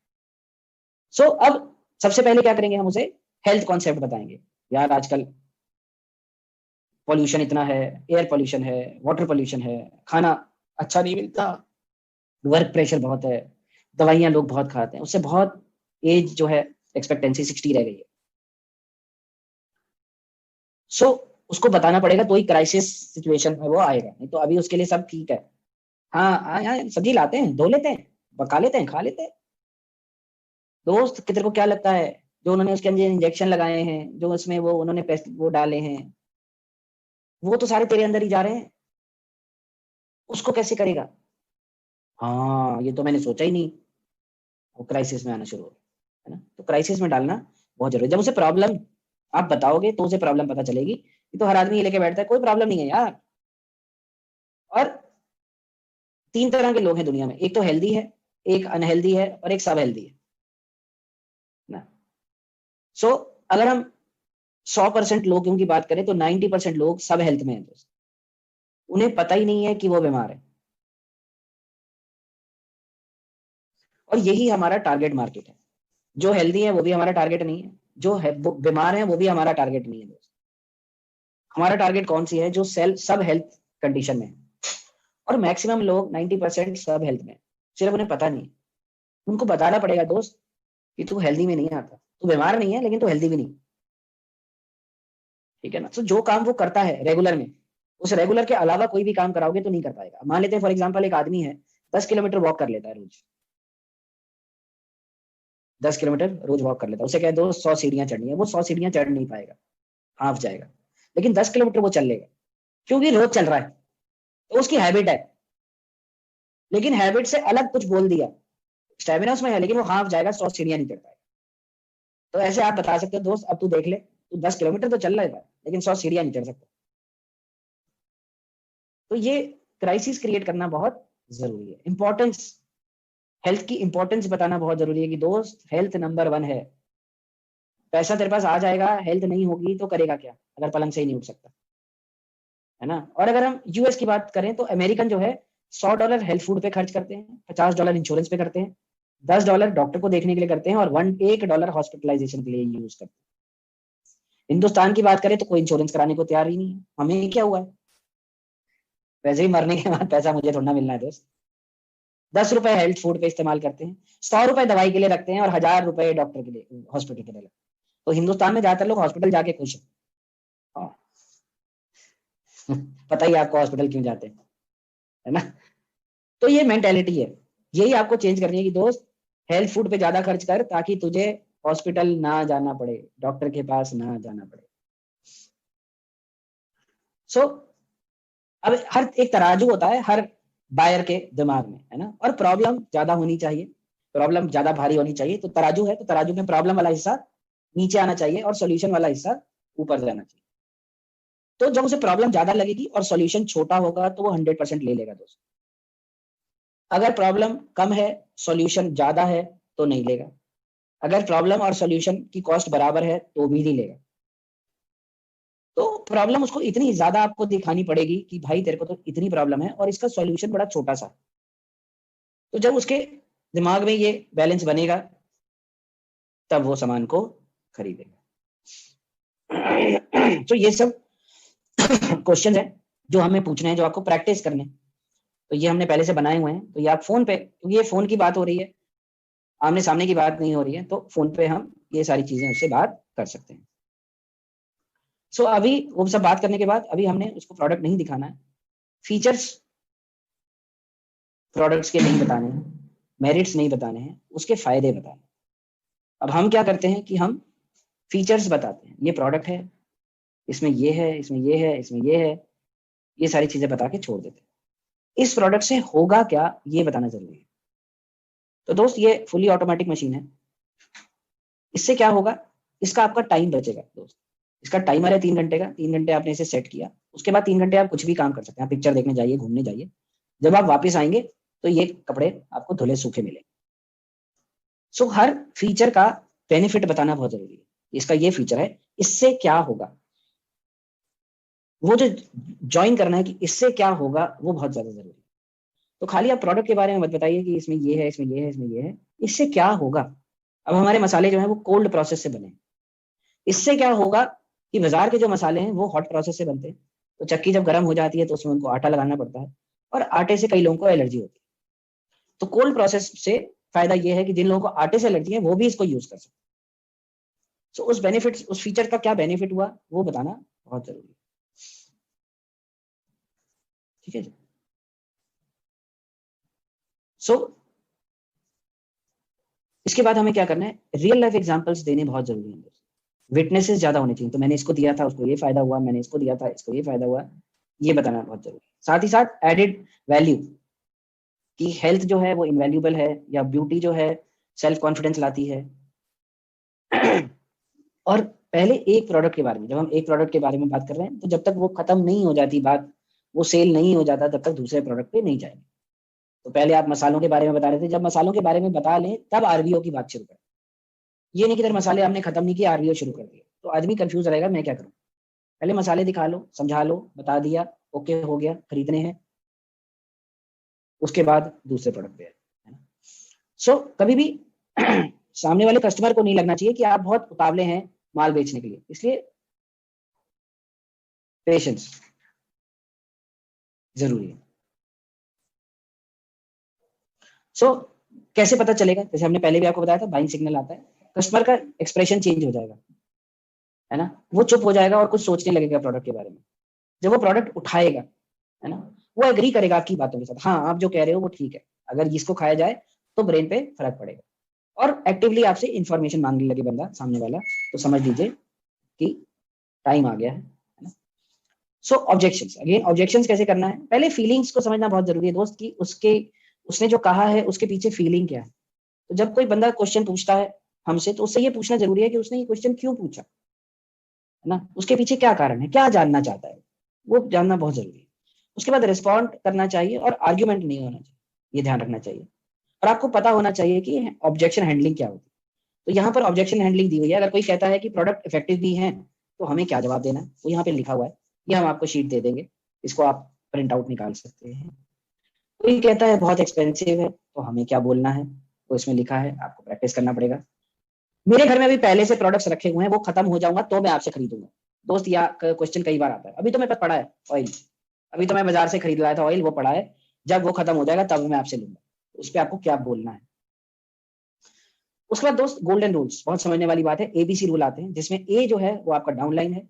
सो अब सबसे पहले क्या करेंगे, हम उसे हेल्थ कॉन्सेप्ट बताएंगे। यार आजकल पॉल्यूशन इतना है, एयर पॉल्यूशन है, वाटर पॉल्यूशन है, खाना अच्छा नहीं मिलता, वर्क प्रेशर बहुत है, दवाइयां लोग बहुत खाते हैं, उससे बहुत एज जो है एक्सपेक्टेंसी 60 रह गई है। सो उसको बताना पड़ेगा, तो ही क्राइसिस सिचुएशन में वो आएगा, नहीं तो अभी उसके लिए सब ठीक है। हाँ हाँ हाँ, सब्जी लाते हैं, धो लेते हैं, पका लेते हैं, खा लेते हैं। दोस्त तेरे को क्या लगता है, जो उन्होंने उसके अंदर इंजेक्शन लगाए हैं, जो उसमें वो उन्होंने पेस्ट वो डाले हैं, वो तो सारे तेरे अंदर ही जा रहे हैं, उसको कैसे करेगा। हाँ ये तो मैंने सोचा ही नहीं, वो क्राइसिस में आना शुरू हो गया, है ना। तो क्राइसिस में डालना बहुत जरूरी है। जब उसे प्रॉब्लम आप बताओगे तो उसे प्रॉब्लम पता चलेगी। ये तो हर आदमी ये लेके बैठता है कोई प्रॉब्लम नहीं है यार। और 3 तरह के लोग हैं दुनिया में, एक तो हेल्दी है, एक अनहेल्दी है और एक सब हेल्दी है ना। सो अगर हम 100% लोगों की बात करें तो 90% लोग सब हेल्थ में है दोस्त, उन्हें पता ही नहीं है कि वो बीमार है। और यही हमारा टारगेट मार्केट है। जो हेल्दी है वो भी हमारा टारगेट नहीं है, जो है वो बीमार है वो भी हमारा टारगेट नहीं है दोस्त। हमारा टारगेट कौन सी है, जो सेल सब हेल्थ कंडीशन में है। और मैक्सिमम लोग 90% सब हेल्थ में है, सिर्फ उन्हें पता नहीं है। उनको बताना पड़ेगा दोस्त कि तू हेल्दी में नहीं आता, तू बीमार नहीं है लेकिन तू हेल्दी भी नहीं, ठीक है ना। तो जो काम वो करता है रेगुलर में, उस रेगुलर के अलावा कोई भी काम कराओगे तो नहीं कर पाएगा। मान लेते हैं फॉर एग्जाम्पल एक आदमी है 10 किलोमीटर वॉक कर लेता है रोज, 10 किलोमीटर रोज वॉक कर लेता है, उसे कह दो 100 सीढ़ियां चढ़नी है, वो 100 सीढ़ियां चढ़ नहीं पाएगा, हाफ जाएगा। लेकिन 10 किलोमीटर वो चल लेगा, क्योंकि रोज चल रहा है, तो उसकी हैबिट है। लेकिन हैबिट से अलग कुछ बोल दिया, स्टेमिना उसमें है लेकिन वो हाफ जाएगा, 100 सीढ़ियां नहीं चढ़ पाएगा। तो ऐसे आप बता सकते हो दोस्त, अब तू देख ले, तू 10 किलोमीटर तो चल रहा है लेकिन 100 सीढ़ियां नहीं चढ़ सकता। तो ये क्राइसिस क्रिएट करना बहुत जरूरी है। इंपॉर्टेंस, हेल्थ की इंपॉर्टेंस बताना बहुत जरूरी है कि दोस्त हेल्थ नंबर 1 है। पैसा तेरे पास आ जाएगा, हेल्थ नहीं होगी तो करेगा क्या अगर पलंग से ही नहीं उठ सकता, है ना। और अगर हम यूएस की बात करें तो अमेरिकन जो है $100 हेल्थ फूड पे खर्च करते हैं, $50 इंश्योरेंस पे करते हैं, $10 डॉक्टर को देखने के लिए करते हैं और $1 हॉस्पिटलाइजेशन के लिए यूज करते हैं। हिंदुस्तान की बात करें तो कोई इंश्योरेंस कराने को तैयार ही नहीं है। हमें क्या हुआ है, वैसे ही मरने के बाद पैसा मुझे थोड़ा मिलना है दोस्त। ₹10 हेल्थ फूड पे इस्तेमाल करते हैं, ₹100 दवाई के लिए रखते हैं और ₹1000 डॉक्टर के लिए, हॉस्पिटल के लिए। तो हिंदुस्तान में ज्यादातर लोग हॉस्पिटल जाके खुश हैं। हाँ। पता ही आपको हॉस्पिटल क्यों जाते हैं, है ना। तो ये मेंटेलिटी है, यही आपको चेंज करनी है कि दोस्त हेल्थ फूड पे ज्यादा खर्च कर ताकि तुझे हॉस्पिटल ना जाना पड़े, डॉक्टर के पास ना जाना पड़े। सो अब हर एक तराजू होता है हर बायर के दिमाग में, है ना। और प्रॉब्लम ज्यादा होनी चाहिए, प्रॉब्लम ज्यादा भारी होनी चाहिए। तो तराजू है तो तराजू में प्रॉब्लम वाला हिस्सा नीचे आना चाहिए और सॉल्यूशन वाला हिस्सा ऊपर जाना चाहिए। तो जब उसे प्रॉब्लम ज्यादा लगेगी और सॉल्यूशन छोटा होगा तो वो 100% ले लेगा दोस्त। अगर प्रॉब्लम कम है, सॉल्यूशन ज्यादा है तो नहीं लेगा। अगर प्रॉब्लम और सॉल्यूशन की कॉस्ट बराबर है तो भी नहीं लेगा। तो प्रॉब्लम उसको इतनी ज्यादा आपको दिखानी पड़ेगी कि भाई तेरे को तो इतनी प्रॉब्लम है और इसका सॉल्यूशन बड़ा छोटा सा। तो जब उसके दिमाग में ये बैलेंस बनेगा तब वो सामान को खरीदेगा। तो ये सब क्वेश्चन है जो हमें पूछने हैं, जो आपको प्रैक्टिस करने। तो ये हमने पहले से बनाए हुए हैं। तो ये आप फोन पे, क्योंकि ये फोन की बात हो रही है, आमने सामने की बात नहीं हो रही है, तो फोन पे हम ये सारी चीजें उससे बात कर सकते हैं। सो अभी वो सब बात करने के बाद अभी हमने उसको प्रोडक्ट नहीं दिखाना है, फीचर्स प्रोडक्ट्स के नहीं बताने हैं, मेरिट्स नहीं बताने हैं, उसके फायदे बताने। अब हम क्या करते हैं कि हम फीचर्स बताते हैं, ये प्रोडक्ट है, इसमें ये है, इसमें ये है, इसमें ये है, ये सारी चीजें बता के छोड़ देते हैं। इस प्रोडक्ट से होगा क्या ये बताना जरूरी है। तो दोस्त ये फुली ऑटोमेटिक मशीन है, इससे क्या होगा, इसका आपका टाइम बचेगा दोस्त। इसका टाइमर है 3 घंटे का, 3 घंटे आपने इसे सेट किया, उसके बाद 3 घंटे आप कुछ भी काम कर सकते हैं। आप पिक्चर देखने जाइए, घूमने जाइए, जब आप वापस आएंगे तो ये कपड़े आपको धुले सूखे मिलेंगे। सो हर फीचर का बेनिफिट बताना बहुत जरूरी है। इसका ये फीचर है, इससे क्या होगा, वो जो ज्वाइन करना है कि इससे क्या होगा वो बहुत ज्यादा जरूरी है। तो खाली आप प्रोडक्ट के बारे में मत बताइए कि इसमें ये है, इसमें ये है, इसमें ये है, इससे क्या होगा। अब हमारे मसाले जो है वो कोल्ड प्रोसेस से बने, इससे क्या होगा कि बाजार के जो मसाले हैं वो हॉट प्रोसेस से बनते हैं। तो चक्की जब गर्म हो जाती है तो उसमें उनको आटा लगाना पड़ता है और आटे से कई लोगों को एलर्जी होती है। तो कोल्ड प्रोसेस से फायदा ये है कि जिन लोगों को आटे से एलर्जी है वो भी इसको यूज कर सकते हैं। तो उस बेनिफिट, उस फीचर का क्या बेनिफिट हुआ वो बताना बहुत जरूरी है। ठीक है जी। सो इसके बाद हमें क्या करना है, रियल लाइफ एग्जांपल्स देने बहुत जरूरी है। विटनेसेस ज्यादा होने चाहिए। तो मैंने इसको दिया था, उसको ये फायदा हुआ, मैंने इसको दिया था, इसको ये फायदा हुआ, ये बताना बहुत जरूरी है। साथ ही साथ एडेड वैल्यू कि हेल्थ जो है वो इनवैल्यूएबल है, या ब्यूटी जो है सेल्फ कॉन्फिडेंस लाती है। और पहले एक प्रोडक्ट के बारे में, जब हम एक प्रोडक्ट के बारे में बात कर रहे हैं तो जब तक वो खत्म नहीं हो जाती बात, वो सेल नहीं हो जाता, तब तक दूसरे प्रोडक्ट पे नहीं जाएंगे। तो पहले आप मसालों के बारे में बता रहे थे, जब मसालों के बारे में बता लें तब आरवीओ की बात शुरू करें। ये नहीं कि तेरे मसाले आपने खत्म नहीं किए आरवीओ शुरू कर दिए, तो आदमी कंफ्यूज रहेगा मैं क्या करूं। पहले मसाले दिखा लो, समझा लो, बता दिया, ओके हो गया, खरीदने हैं, उसके बाद दूसरे प्रोडक्ट पे है ना। सो कभी भी सामने वाले कस्टमर को नहीं लगना चाहिए कि आप बहुत उतावले हैं माल बेचने के लिए, इसलिए पेशेंस जरूरी है। सो कैसे पता चलेगा, जैसे हमने पहले भी आपको बताया था, बाइंग सिग्नल आता है, कस्टमर का एक्सप्रेशन चेंज हो जाएगा, है ना। वो चुप हो जाएगा और कुछ सोचने लगेगा प्रोडक्ट के बारे में। जब वो प्रोडक्ट उठाएगा, है ना, वो एग्री करेगा आपकी बातों के साथ, हाँ आप जो कह रहे हो वो ठीक है, अगर इसको खाया जाए तो ब्रेन पे फर्क पड़ेगा। और एक्टिवली आपसे इंफॉर्मेशन मांगने लगे बंदा सामने वाला, तो समझ लीजिए कि टाइम आ गया है ना। सो ऑब्जेक्शंस, अगेन ऑब्जेक्शंस कैसे करना है, पहले फीलिंग्स को समझना बहुत जरूरी है दोस्त की उसके, उसने जो कहा है उसके पीछे फीलिंग क्या है। तो जब कोई बंदा क्वेश्चन पूछता है हमसे तो उससे ये पूछना जरूरी है कि उसने ये क्वेश्चन क्यों पूछा, है ना, उसके पीछे क्या कारण है, क्या जानना चाहता है, वो जानना बहुत जरूरी है। उसके बाद रिस्पॉन्ड करना चाहिए और आर्ग्यूमेंट नहीं होना चाहिए, ये ध्यान रखना चाहिए। और आपको पता होना चाहिए कि ऑब्जेक्शन हैंडलिंग क्या होती है। तो यहाँ पर ऑब्जेक्शन हैंडलिंग दी हुई है। अगर कोई कहता है कि प्रोडक्ट इफेक्टिव भी है तो हमें क्या जवाब देना है, वो यहाँ पे लिखा हुआ है, ये हम आपको शीट दे देंगे, इसको आप प्रिंट आउट निकाल सकते हैं। कोई कहता है बहुत एक्सपेंसिव है तो हमें क्या बोलना है, तो इसमें लिखा है, आपको प्रैक्टिस करना पड़ेगा। मेरे घर में अभी पहले से प्रोडक्ट्स रखे हुए हैं, वो खत्म हो जाऊंगा तो मैं आपसे खरीदूंगा। दोस्त, या क्वेश्चन कई बार आता है, अभी तो मेरे पास पड़ा है ऑयल, अभी तो मैं बाजार से खरीद लाया था ऑयल, वो पड़ा है, जब वो खत्म हो जाएगा तब मैं आपसे लूंगा। उस पर आपको क्या बोलना है। उसके बाद दोस्त गोल्डन रूल्स, बहुत समझने वाली बात है। एबीसी रूल आते हैं, जिसमें ए जो है वो आपका डाउनलाइन है,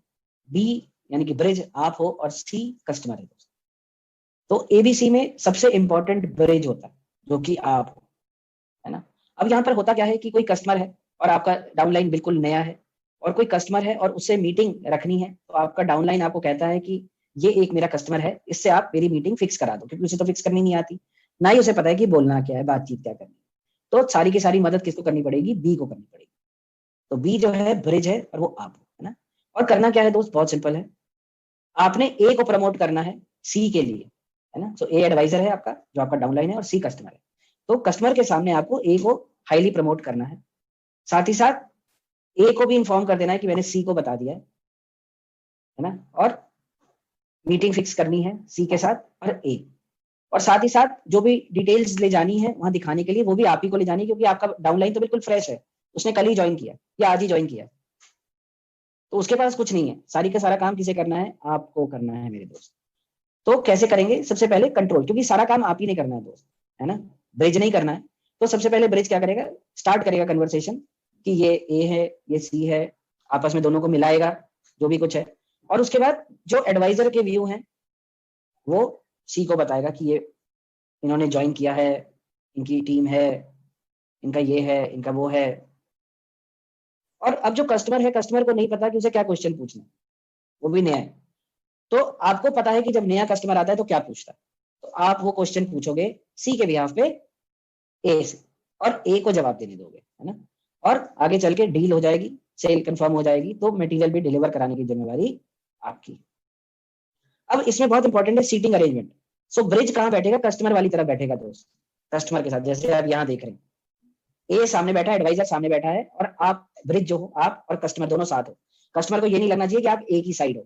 बी यानी कि ब्रिज आप हो, और सी कस्टमर है दोस्त। तो एबीसी में सबसे इंपॉर्टेंट ब्रिज होता है, जो कि आप हो, है ना। अब यहाँ पर होता क्या है कि कोई कस्टमर है और आपका डाउनलाइन बिल्कुल नया है, और कोई कस्टमर है और उससे मीटिंग रखनी है, तो आपका डाउनलाइन आपको कहता है कि ये एक मेरा कस्टमर है, इससे आप मेरी मीटिंग फिक्स करा दो, क्योंकि उसे तो फिक्स करनी नहीं आती, ना ही उसे पता है कि बोलना क्या है, बातचीत क्या करनी है। तो सारी की सारी मदद किसको करनी पड़ेगी, बी को करनी पड़ेगी। तो बी जो है ब्रिज है और वो आप हो, है ना। और करना क्या है दोस्त, बहुत सिंपल है, आपने ए को प्रमोट करना है सी के लिए, है ना। तो ए एडवाइजर है आपका, जो आपका डाउनलाइन है, और सी कस्टमर है। तो कस्टमर के सामने आपको ए को हाईली प्रमोट करना है, साथ ही साथ ए को भी इन्फॉर्म कर देना है कि मैंने सी को बता दिया है ना। और मीटिंग फिक्स करनी है सी के साथ और ए, और साथ ही साथ जो भी डिटेल्स ले जानी है वहां दिखाने के लिए, वो भी आप ही को ले जानी है, क्योंकि आपका डाउनलाइन तो बिल्कुल फ्रेश है, उसने कल ही ज्वाइन किया या आज ही ज्वाइन किया, तो उसके पास कुछ नहीं है। सारी का सारा काम किसे करना है, आपको करना है मेरे दोस्त। तो कैसे करेंगे, सबसे पहले कंट्रोल, क्योंकि सारा काम आप ही ने करना है दोस्त, है ना, ब्रिज नहीं करना है। तो सबसे पहले ब्रिज क्या करेगा, स्टार्ट करेगा कन्वर्सेशन कि ये ए है, ये सी है, आपस में दोनों को मिलाएगा जो भी कुछ है। और उसके बाद जो एडवाइजर के व्यू हैं वो सी को बताएगा कि ये इन्होंने ज्वाइन किया है, इनकी टीम है, इनका ये है, इनका वो है। और अब जो कस्टमर है, कस्टमर को नहीं पता कि उसे क्या क्वेश्चन पूछना है, वो भी नया है। तो आपको पता है कि जब नया कस्टमर आता है तो क्या पूछता है, तो आप वो क्वेश्चन पूछोगे सी के बिहाफ पे ए से, और ए को जवाब देने दोगे, है ना। और आगे चल के डील हो जाएगी, सेल कंफर्म हो जाएगी, तो मटेरियल भी डिलीवर कराने की जिम्मेवारी आपकी। अब इसमें बहुत इंपॉर्टेंट है सीटिंग अरेंजमेंट। सो ब्रिज कहाँ बैठेगा, कस्टमर वाली तरफ बैठेगा दोस्त, कस्टमर के साथ, जैसे आप यहाँ देख रहे हैं, ए सामने बैठा है, एडवाइजर सामने बैठा है, और आप ब्रिज जो हो, आप और कस्टमर दोनों साथ हो। कस्टमर को ये नहीं लगना चाहिए कि आप एक ही साइड हो।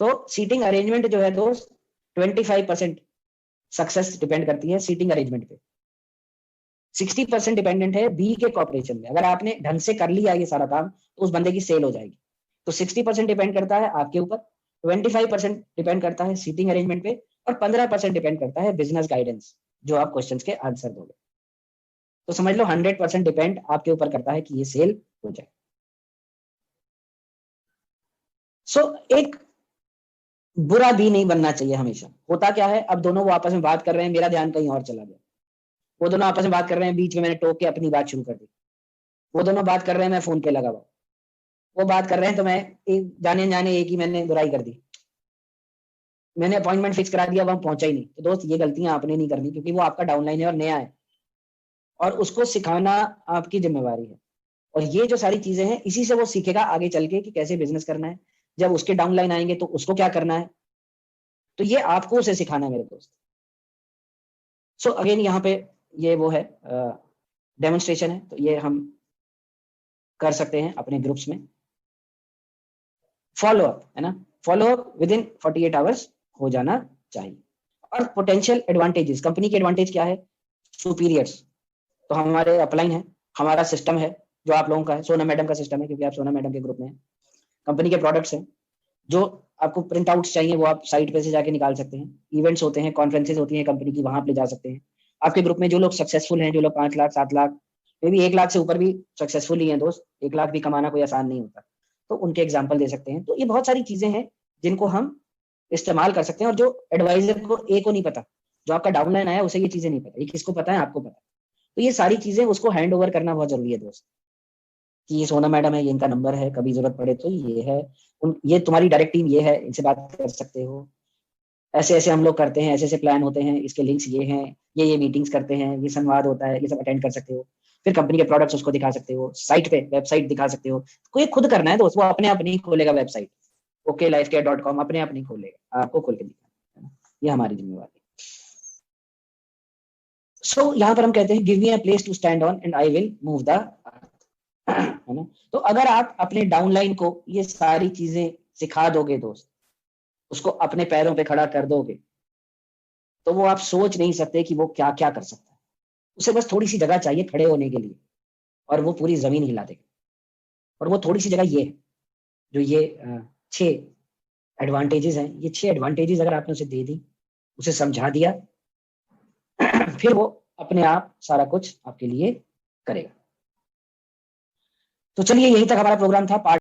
तो सीटिंग अरेंजमेंट जो है दोस्त, 25% सक्सेस डिपेंड करती है सीटिंग अरेंजमेंट पे, 60% डिपेंडेंट है बी के कॉपरेशन में। अगर आपने ढंग से कर लिया ये सारा काम तो उस बंदे की सेल हो जाएगी। तो 60% डिपेंड करता है आपके ऊपर, 25% डिपेंड करता है सीटिंग अरेंजमेंट पे, और 15% डिपेंड करता है बिजनेस गाइडेंस, जो आप क्वेश्चंस के आंसर दोगे। तो समझ लो 100% डिपेंड आपके ऊपर करता है कि ये सेल हो जाए। सो एक बुरा भी नहीं बनना चाहिए हमेशा। होता क्या है, अब दोनों वो आपस में बात कर रहे हैं, मेरा ध्यान कहीं और चला गया, वो दोनों आपस में बात कर रहे हैं, बीच में मैंने टोक के अपनी बात शुरू कर दी। वो दोनों बात कर रहे हैं, मैं फोन पे लगा हुआ, वो बात कर रहे हैं तो मैं एक जाने जाने एक ही मैंने बुराई कर दी, मैंने अपॉइंटमेंट फिक्स करा दिया, वहां पहुंचा ही नहीं। तो दोस्त, ये गलतियां आपने नहीं करनी, क्योंकि वो आपका डाउनलाइन है और नया है, और उसको सिखाना आपकी जिम्मेवारी है। और ये जो सारी चीजें हैं, इसी से वो सीखेगा आगे चल के कि कैसे बिजनेस करना है। जब उसके डाउनलाइन आएंगे तो उसको क्या करना है, तो ये आपको उसे सिखाना है मेरे दोस्त। सो अगेन यहाँ पे ये वो है, डेमोन्स्ट्रेशन है, तो ये हम कर सकते हैं अपने ग्रुप्स में। फॉलो अप, है ना, follow up with in 48 hours हो जाना चाहिए। और पोटेंशियल एडवांटेजेस, कंपनी के एडवांटेज क्या है, सुपीरियर्स। तो हमारे अपलाइन है, हमारा सिस्टम है जो आप लोगों का है, सोना मैडम का सिस्टम है, क्योंकि आप सोना मैडम के ग्रुप में हैं। कंपनी के प्रोडक्ट्स हैं, जो आपको प्रिंट आउट्स चाहिए वो आप साइट पे से जाके निकाल सकते हैं। इवेंट्स होते हैं, कॉन्फ्रेंसेज होती हैं कंपनी की, वहां आप ले जा सकते हैं। आपके ग्रुप में जो लोग सक्सेसफुल हैं, जो लोग 5 लाख 7 लाख, मे भी 1 लाख से ऊपर भी सक्सेसफुल ही हैं दोस्त, 1 लाख भी कमाना कोई आसान नहीं होता, तो उनके एग्जाम्पल दे सकते हैं। तो ये बहुत सारी चीजें हैं जिनको हम इस्तेमाल कर सकते हैं, और जो एडवाइजर को ए को नहीं पता, जो आपका डाउनलाइन आया उसे ये चीजें नहीं पता, ये किसको पता है, आपको पता। तो ये सारी चीजें उसको हैंड ओवर करना बहुत जरूरी है दोस्त, कि ये सोना मैडम है, ये इनका नंबर है, कभी जरूरत पड़े तो ये है, ये तुम्हारी डायरेक्ट टीम ये है, इनसे बात कर सकते हो, ऐसे ऐसे हम लोग करते हैं, ऐसे ऐसे प्लान होते हैं, इसके लिंक्स ये हैं, ये मीटिंग्स करते हैं, ये संवाद होता है, ये सब अटेंड कर सकते हो। फिर कंपनी के प्रोडक्ट्स उसको दिखा सकते हो, साइट पे वेबसाइट दिखा सकते हो। कोई खुद करना है दोस्त, वो अपने आप नहीं खोलेगा वेबसाइट, OKLifeCare.com अपने आप नहीं खोलेगा, आपको खोल के दिखाना है। ये हमारी जिम्मेवारी। सो यहाँ पर हम कहते हैं give me a place to stand on and I will move the earth, है ना। तो अगर आप अपने डाउनलाइन को ये सारी चीजें सिखा दोगे दोस्त, उसको अपने पैरों पे खड़ा कर दोगे, तो वो आप सोच नहीं सकते कि वो क्या क्या कर सकता है। उसे बस थोड़ी सी जगह चाहिए खड़े होने के लिए, और वो पूरी जमीन हिला देगा। और वो थोड़ी सी जगह ये है, जो ये 6 एडवांटेजेस हैं, ये 6 एडवांटेजेस अगर आपने उसे दे दी, उसे समझा दिया, फिर वो अपने आप सारा कुछ आपके लिए करेगा। तो चलिए, यहीं तक हमारा प्रोग्राम था। पार्ट